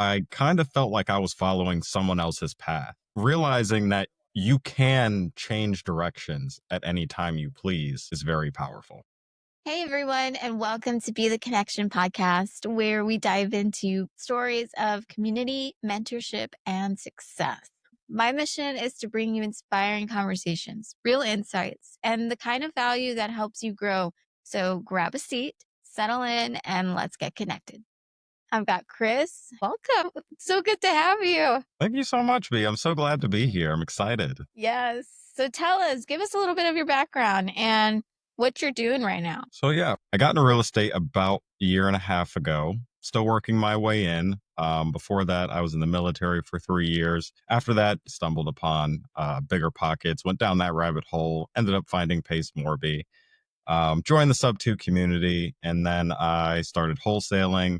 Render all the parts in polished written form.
I kind of felt like I was following someone else's path. Realizing that you can change directions at any time you please is very powerful. Hey, everyone, and welcome to Be the Connection podcast, where we dive into stories of community, mentorship, and success. My mission is to bring you inspiring conversations, real insights, and the kind of value that helps you grow. So grab a seat, settle in, and let's get connected. I've got Chris. Welcome. So good to have you. Thank you so much, B. I'm so glad to be here. I'm excited. Yes. So tell us, give us a little bit of your background and what you're doing right now. So, yeah, I got into real estate about a year and a half ago, still working my way in. Before that, I was in the military for 3 years. After that, stumbled upon Bigger Pockets, went down that rabbit hole, ended up finding Pace Morby, joined the Sub2 community, and then I started wholesaling,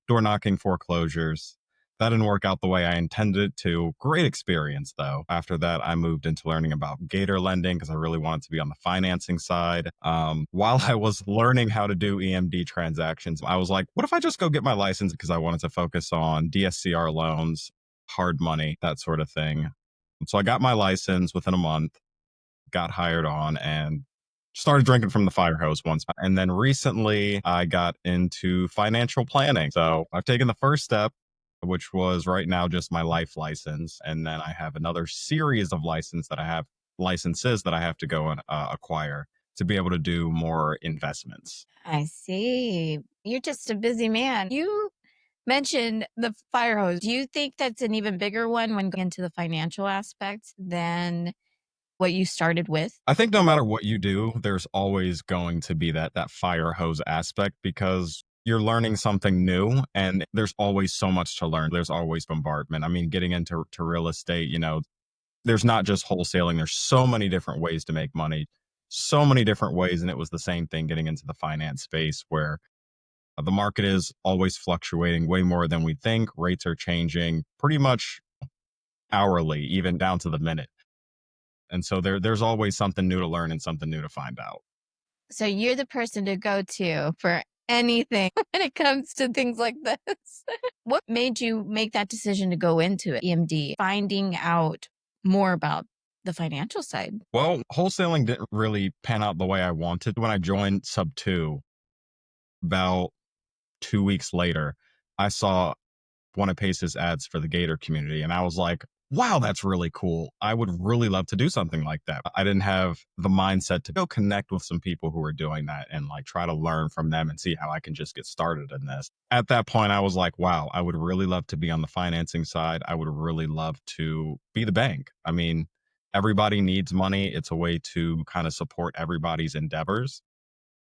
door knocking foreclosures. That didn't work out the way I intended it to. Great experience, though. After that, I moved into learning about gator lending because I really wanted to be on the financing side. While I was learning how to do EMD transactions, I was like, what if I just go get my license? Because I wanted to focus on DSCR loans, hard money, that sort of thing. So I got my license within a month, got hired on, and started drinking from the fire hose once. And then recently I got into financial planning. So I've taken the first step, which was right now just my life license. And then I have another series of licenses that I have to go and acquire to be able to do more investments. I see. You're just a busy man. You mentioned the fire hose. Do you think that's an even bigger one when going into the financial aspect than what you started with? I think no matter what you do, there's always going to be that fire hose aspect because you're learning something new and there's always so much to learn. There's always bombardment. I mean, getting into real estate, there's not just wholesaling. There's so many different ways to make money, so many different ways. And it was the same thing getting into the finance space where the market is always fluctuating way more than we think. Rates are changing pretty much hourly, even down to the minute. And so there's always something new to learn and something new to find out. So you're the person to go to for anything when it comes to things like this. What made you make that decision to go into it, EMD, finding out more about the financial side? Well, wholesaling didn't really pan out the way I wanted. When I joined Sub 2, about 2 weeks later, I saw one of Pace's ads for the Gator community. And I was like, wow, that's really cool. I would really love to do something like that. I didn't have the mindset to go connect with some people who are doing that and like try to learn from them and see how I can just get started in this. At that point, I was like, wow, I would really love to be on the financing side. I would really love to be the bank. I mean, everybody needs money. It's a way to kind of support everybody's endeavors.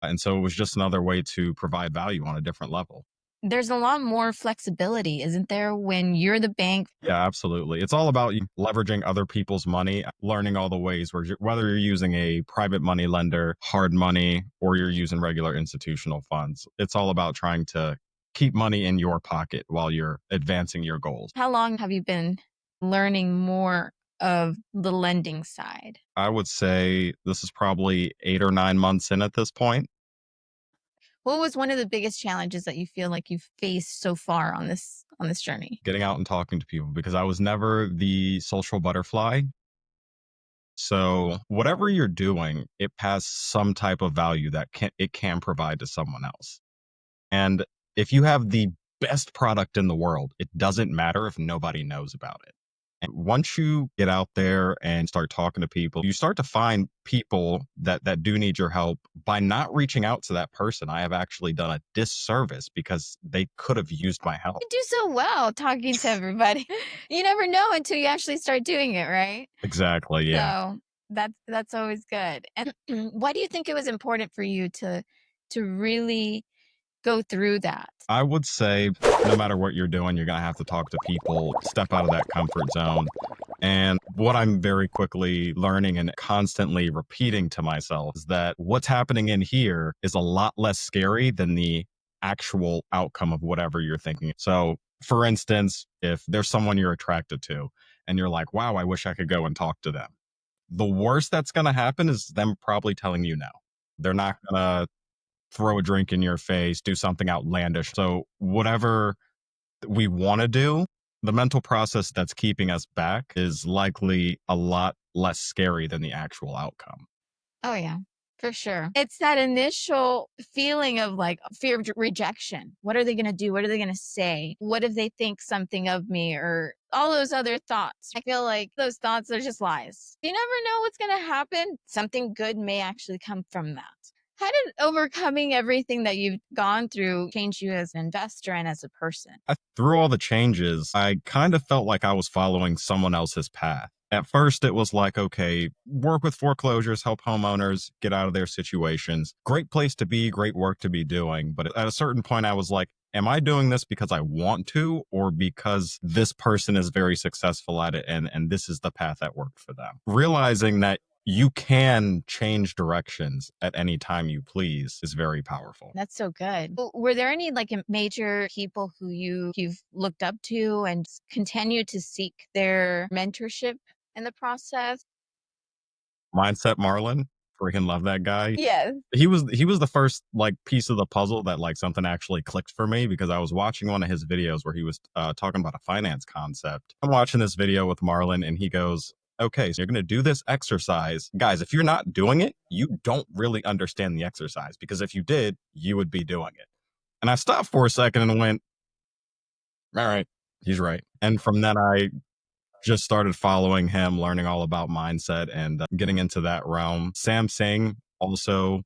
And so it was just another way to provide value on a different level. There's a lot more flexibility, isn't there, when you're the bank? Yeah, absolutely. It's all about you leveraging other people's money, learning all the ways whether you're using a private money lender, hard money, or you're using regular institutional funds. It's all about trying to keep money in your pocket while you're advancing your goals. How long have you been learning more of the lending side? I would say this is probably 8 or 9 months in at this point. What was one of the biggest challenges that you feel like you've faced so far on this journey? Getting out and talking to people because I was never the social butterfly. So whatever you're doing, it has some type of value that it can provide to someone else. And if you have the best product in the world, it doesn't matter if nobody knows about it. And once you get out there and start talking to people, you start to find people that do need your help. By not reaching out to that person, I have actually done a disservice because they could have used my help. You do so well talking to everybody. You never know until you actually start doing it, right? Exactly. Yeah. So that's always good. And why do you think it was important for you to really go through that? I would say no matter what you're doing, you're going to have to talk to people, step out of that comfort zone. And what I'm very quickly learning and constantly repeating to myself is that what's happening in here is a lot less scary than the actual outcome of whatever you're thinking. So, for instance, if there's someone you're attracted to and you're like, wow, I wish I could go and talk to them. The worst that's going to happen is them probably telling you no. They're not going to throw a drink in your face, do something outlandish. So whatever we want to do, the mental process that's keeping us back is likely a lot less scary than the actual outcome. Oh, yeah, for sure. It's that initial feeling of like fear of rejection. What are they going to do? What are they going to say? What if they think something of me or all those other thoughts? I feel like those thoughts are just lies. You never know what's going to happen. Something good may actually come from that. How did overcoming everything that you've gone through change you as an investor and as a person? Through all the changes, I kind of felt like I was following someone else's path. At first, it was like, okay, work with foreclosures, help homeowners get out of their situations. Great place to be, great work to be doing. But at a certain point, I was like, am I doing this because I want to, or because this person is very successful at it and this is the path that worked for them? Realizing that you can change directions at any time you please is very powerful. That's so good. Were there any like major people who you've looked up to and continue to seek their mentorship in the process? Mindset Marlin, freaking love that guy. Yes. He was the first like piece of the puzzle that like something actually clicked for me because I was watching one of his videos where he was talking about a finance concept. I'm watching this video with Marlin and he goes, okay, so you're going to do this exercise. Guys, if you're not doing it, you don't really understand the exercise because if you did, you would be doing it. And I stopped for a second and went, all right, he's right. And from then I just started following him, learning all about mindset and getting into that realm. Singh, also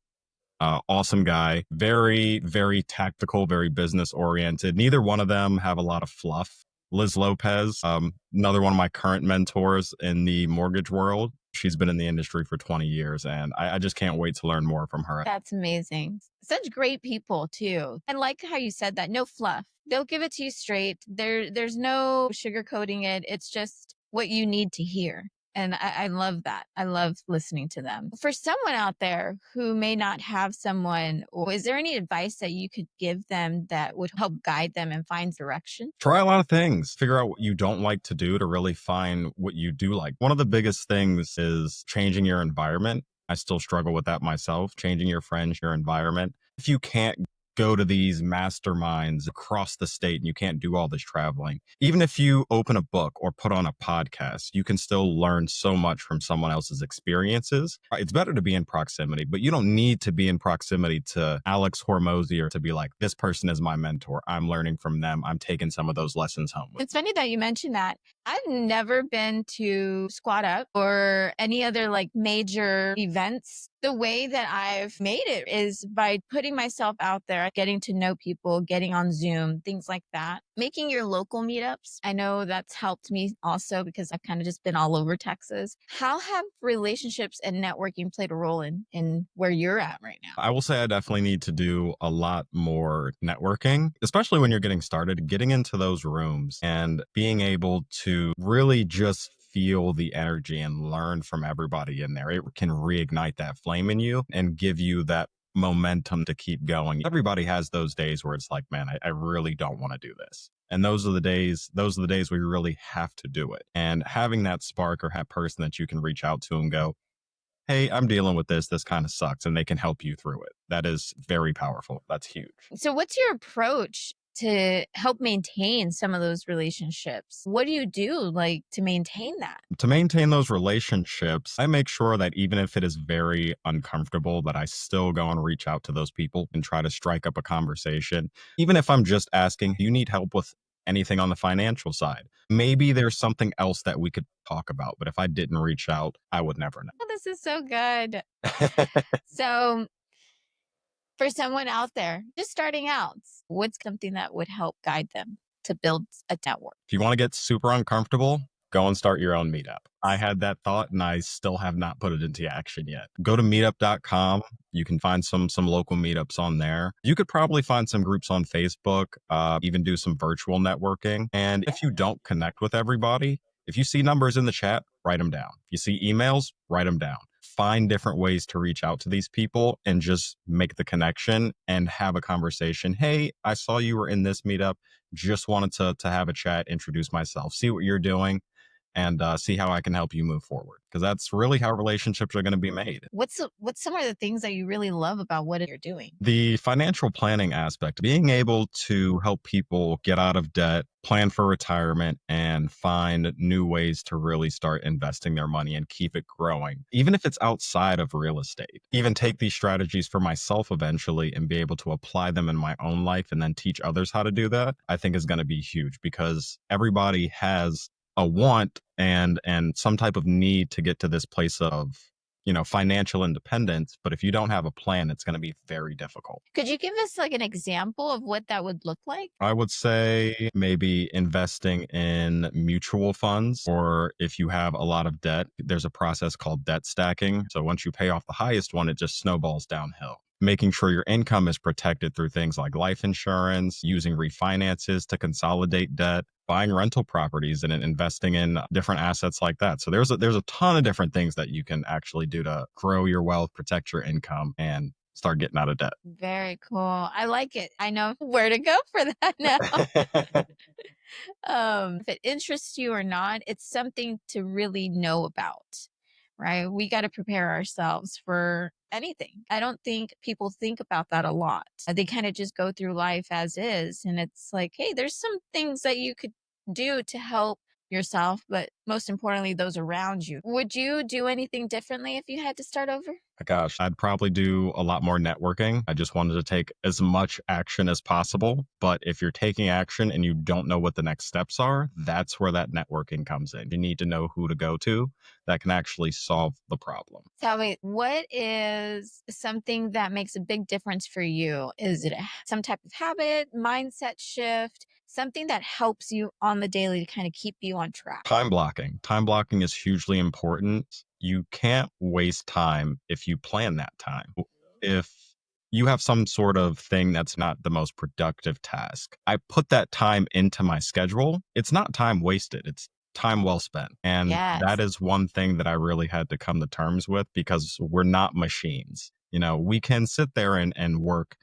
awesome guy, very, very tactical, very business oriented. Neither one of them have a lot of fluff. Lopez, another one of my current mentors in the mortgage world. She's been in the industry for 20 years, and I just can't wait to learn more from her. That's amazing. Such great people too. I like how you said that. No fluff. They'll give it to you straight. There's no sugarcoating it. It's just what you need to hear. And I love that. I love listening to them. For someone out there who may not have someone, or is there any advice that you could give them that would help guide them and find direction? Try a lot of things. Figure out what you don't like to do to really find what you do like. One of the biggest things is changing your environment. I still struggle with that myself, changing your friends, your environment. If you can't go to these masterminds across the state and you can't do all this traveling, even if you open a book or put on a podcast, you can still learn so much from someone else's experiences. It's better to be in proximity, but you don't need to be in proximity to Alex Hormozy or to be like, this person is my mentor. I'm learning from them. I'm taking some of those lessons home. It's funny that you mentioned that. I've never been to Squat Up or any other like major events. The way that I've made it is by putting myself out there, getting to know people, getting on Zoom, things like that. Making your local meetups. I know that's helped me also because I've kind of just been all over Texas. How have relationships and networking played a role in where you're at right now? I will say I definitely need to do a lot more networking, especially when you're getting started, getting into those rooms and being able to really just feel the energy and learn from everybody in there. It can reignite that flame in you and give you that momentum to keep going. Everybody has those days where it's like, man, I really don't want to do this. And those are the days where you really have to do it. And having that spark or that person that you can reach out to and go, hey, I'm dealing with this. This kind of sucks. And they can help you through it. That is very powerful. That's huge. So, what's your approach to help maintain some of those relationships? What do you do like to maintain that? To maintain those relationships, I make sure that even if it is very uncomfortable, that I still go and reach out to those people and try to strike up a conversation. Even if I'm just asking, do you need help with anything on the financial side? Maybe there's something else that we could talk about. But if I didn't reach out, I would never Oh, this is so good. know. So, for someone out there just starting out, what's something that would help guide them to build a network? If you want to get super uncomfortable, go and start your own meetup. I had that thought and I still have not put it into action yet. Go to meetup.com. You can find some local meetups on there. You could probably find some groups on Facebook, even do some virtual networking. And if you don't connect with everybody, if you see numbers in the chat, write them down. If you see emails, write them down. Find different ways to reach out to these people and just make the connection and have a conversation. Hey, I saw you were in this meetup. Just wanted to have a chat, introduce myself, see what you're doing, and see how I can help you move forward. Because that's really how relationships are going to be made. What's some of the things that you really love about what you're doing? The financial planning aspect, being able to help people get out of debt, plan for retirement, and find new ways to really start investing their money and keep it growing, even if it's outside of real estate. Even take these strategies for myself eventually and be able to apply them in my own life and then teach others how to do that, I think is going to be huge because everybody has a want and some type of need to get to this place of financial independence. But if you don't have a plan, it's going to be very difficult. Could you give us like an example of what that would look like? I would say maybe investing in mutual funds, or if you have a lot of debt, there's a process called debt stacking. So once you pay off the highest one, it just snowballs downhill. Making sure your income is protected through things like life insurance, using refinances to consolidate debt, buying rental properties and investing in different assets like that. So there's a ton of different things that you can actually do to grow your wealth, protect your income, and start getting out of debt. Very cool. I like it. I know where to go for that now. If it interests you or not, it's something to really know about, right? We got to prepare ourselves for anything. I don't think people think about that a lot. They kind of just go through life as is. And it's like, hey, there's some things that you could do to help yourself, but most importantly, those around you. Would you do anything differently if you had to start over? Gosh, I'd probably do a lot more networking. I just wanted to take as much action as possible. But if you're taking action and you don't know what the next steps are, that's where that networking comes in. You need to know who to go to that can actually solve the problem. Tell me, what is something that makes a big difference for you? Is it some type of habit, mindset shift, something that helps you on the daily to kind of keep you on track? Time blocking. Time blocking is hugely important. You can't waste time if you plan that time. If you have some sort of thing that's not the most productive task, I put that time into my schedule. It's not time wasted, it's time well spent. And that Yes. is one thing that I really had to come to terms with because we're not machines. We can sit there and work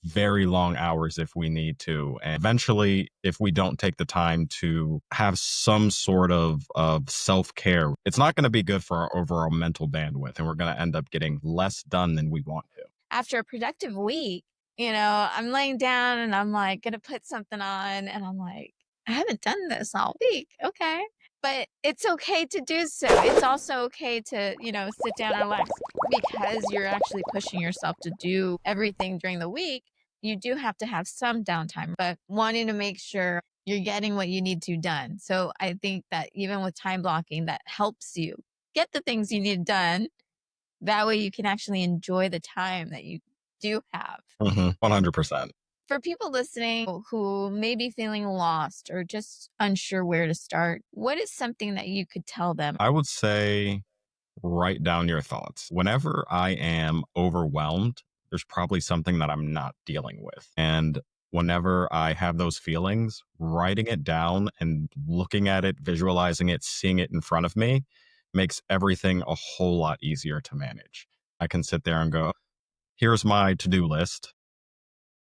very long hours if we need to. And eventually, if we don't take the time to have some sort of self care, it's not going to be good for our overall mental bandwidth. And we're going to end up getting less done than we want to. After a productive week, I'm laying down and I'm like, gonna put something on. And I'm like, I haven't done this all week. Okay. But it's okay to do so. It's also okay to, sit down and relax because you're actually pushing yourself to do everything during the week. You do have to have some downtime, but wanting to make sure you're getting what you need to done. So I think that even with time blocking, that helps you get the things you need done. That way you can actually enjoy the time that you do have. 100%. For people listening who may be feeling lost or just unsure where to start, what is something that you could tell them? I would say write down your thoughts. Whenever I am overwhelmed, there's probably something that I'm not dealing with. And whenever I have those feelings, writing it down and looking at it, visualizing it, seeing it in front of me makes everything a whole lot easier to manage. I can sit there and go, here's my to do list.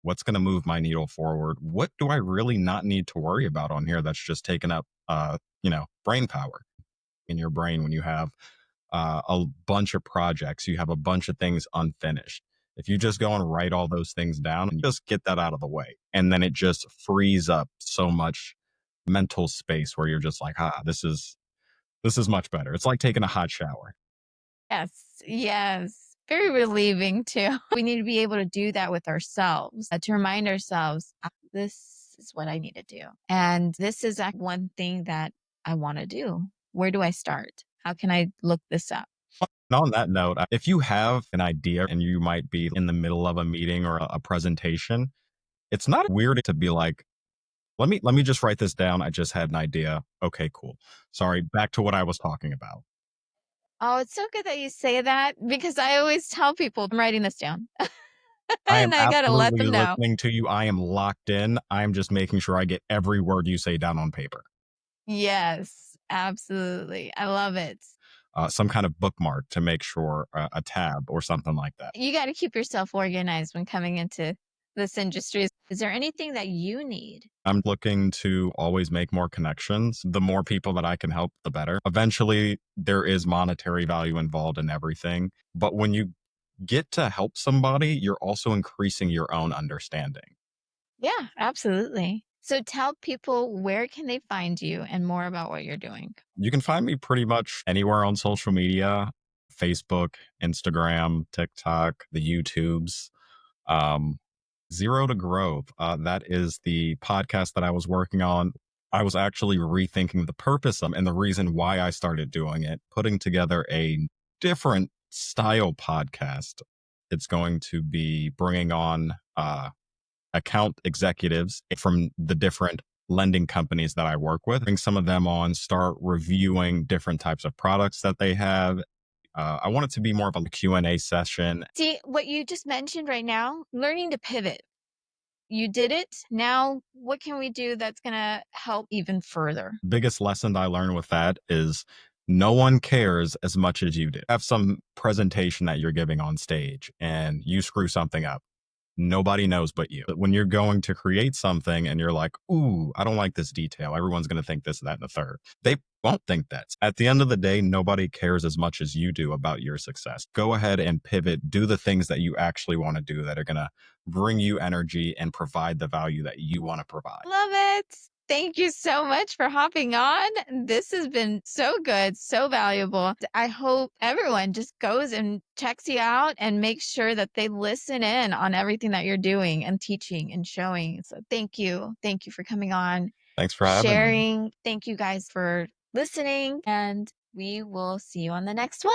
What's going to move my needle forward? What do I really not need to worry about on here that's just taking up, brain power in your brain when you have a bunch of projects, you have a bunch of things unfinished. If you just go and write all those things down and just get that out of the way, and then it just frees up so much mental space where you're just like, this is much better. It's like taking a hot shower. Yes, yes. Very relieving too. We need to be able to do that with ourselves, to remind ourselves, this is what I need to do. And this is one thing that I want to do. Where do I start? How can I look this up? And on that note, if you have an idea and you might be in the middle of a meeting or a presentation, it's not weird to be like, let me just write this down. I just had an idea. Okay, cool. Sorry, back to what I was talking about. Oh, it's so good that you say that because I always tell people I'm writing this down I am and I got to let absolutely them know. listening to you. I am locked in. I am just making sure I get every word you say down on paper. Yes, absolutely. I love it. Some kind of bookmark to make sure a tab or something like that. You got to keep yourself organized when coming into this industry. Is there anything that you need? I'm looking to always make more connections. The more people that I can help, the better. Eventually, there is monetary value involved in everything. But when you get to help somebody, you're also increasing your own understanding. Yeah, absolutely. So tell people, where can they find you and more about what you're doing? You can find me pretty much anywhere on social media: Facebook, Instagram, TikTok, the YouTubes. Um, Zero to Growth. That is the podcast that I was working on. I was actually rethinking the purpose of and the reason why I started doing it, putting together a different style podcast. It's going to be bringing on account executives from the different lending companies that I work with, bring some of them on, start reviewing different types of products that they have. I want it to be more of a Q&A session. See, what you just mentioned right now, learning to pivot. You did it. Now, what can we do that's going to help even further? Biggest lesson I learned with that is no one cares as much as you do. Have some presentation that you're giving on stage and you screw something up. Nobody knows but you. But when you're going to create something and you're like, ooh, I don't like this detail. Everyone's going to think this, that, and the third. They won't think that. At the end of the day, nobody cares as much as you do about your success. Go ahead and pivot. Do the things that you actually want to do that are going to bring you energy and provide the value that you want to provide. Love it. Thank you so much for hopping on. This has been so good, so valuable. I hope everyone just goes and checks you out and makes sure that they listen in on everything that you're doing and teaching and showing. So thank you. Thank you for coming on, Thanks for having me. sharing. Thank you guys for listening, and we will see you on the next one.